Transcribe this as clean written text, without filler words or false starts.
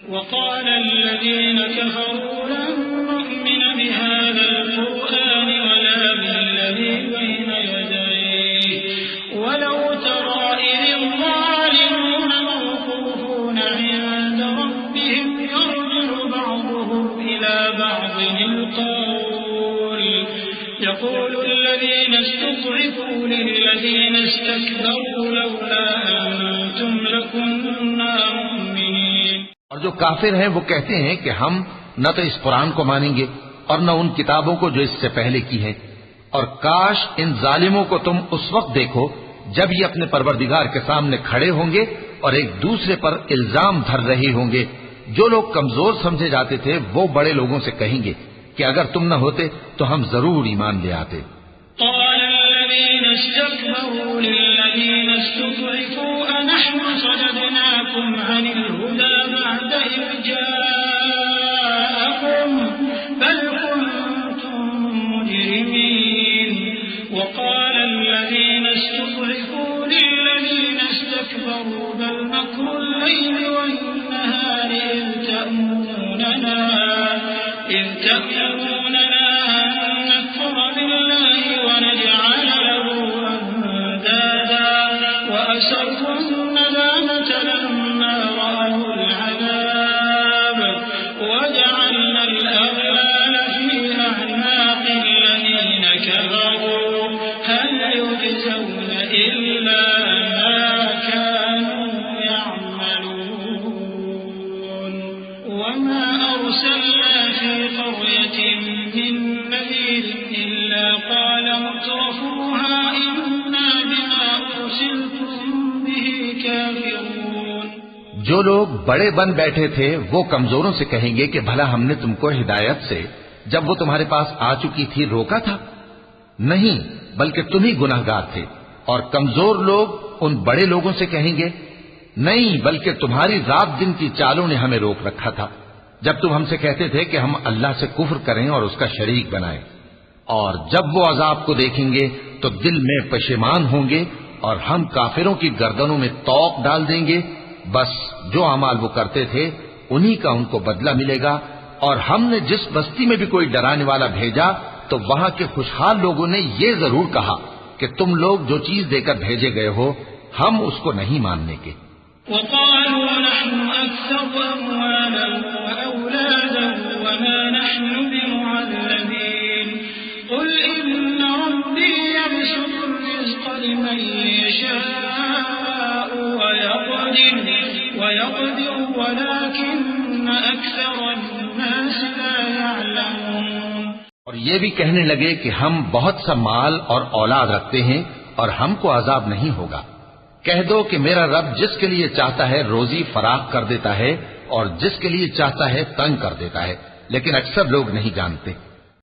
وقال الذين كفروا لن نؤمن بهذا القرآن ولا بالذي بين يديه ولو ترى إذ الظالمون موقوفون عند ربهم يرجع بعضهم إلى بعض القول يقول الذين استضعفوا للذين استكبروا لولا أنتم لكنا مؤمنين. اور جو کافر ہیں وہ کہتے ہیں کہ ہم نہ تو اس قرآن کو مانیں گے اور نہ ان کتابوں کو جو اس سے پہلے کی ہیں، اور کاش ان ظالموں کو تم اس وقت دیکھو جب یہ اپنے پروردگار کے سامنے کھڑے ہوں گے اور ایک دوسرے پر الزام دھر رہے ہوں گے. جو لوگ کمزور سمجھے جاتے تھے وہ بڑے لوگوں سے کہیں گے کہ اگر تم نہ ہوتے تو ہم ضرور ایمان لے آتے. قال الذين استكبروا للذين استضعفوا أنحن صددناكم عن الهدى بعد إذ جاءكم بل كنتم مجرمين. وقال الذين استضعفوا للذين استكبروا بل مكر الليل والنهار إذ تأمروننا أن نكفر بالله ونجعل له أندادا وأسروا الندامة لما رأوا العذاب وجعلنا الأغلال في أعناق الذين كفروا هل يجزون إلا ما كانوا يعملون. وما أرسلنا في قرية من نذير إلا قال مترفوها إنا بما أرسلتم به كافرون. جو لوگ بڑے بن بیٹھے تھے وہ کمزوروں سے کہیں گے کہ بھلا ہم نے تم کو ہدایت سے جب وہ تمہارے پاس آ چکی تھی روکا تھا؟ نہیں، بلکہ تم ہی گناہگار تھے. اور کمزور لوگ ان بڑے لوگوں سے کہیں گے نہیں، بلکہ تمہاری رات دن کی چالوں نے ہمیں روک رکھا تھا جب تم ہم سے کہتے تھے کہ ہم اللہ سے کفر کریں اور اس کا شریک بنائیں. اور جب وہ عذاب کو دیکھیں گے تو دل میں پشیمان ہوں گے اور ہم کافروں کی گردنوں میں توق ڈال دیں گے. بس جو اعمال وہ کرتے تھے انہی کا ان کو بدلہ ملے گا. اور ہم نے جس بستی میں بھی کوئی ڈرانے والا بھیجا تو وہاں کے خوشحال لوگوں نے یہ ضرور کہا کہ تم لوگ جو چیز دے کر بھیجے گئے ہو ہم اس کو نہیں ماننے کے. وقالوا نحن أكثر أموالا وأولادا وما نحن بمعذبين قل إن ربي يبسط الرزق لمن يشاء ويقدر ولكن أكثر الناس لا يعلمون. اور یہ بھی کہنے لگے کہ ہم بہت سا مال اور اولاد رکھتے ہیں اور ہم کو عذاب نہیں ہوگا. کہہ دو کہ میرا رب جس کے لیے چاہتا ہے روزی فراخ کر دیتا ہے اور جس کے لیے چاہتا ہے تنگ کر دیتا ہے، لیکن اکثر لوگ نہیں جانتے.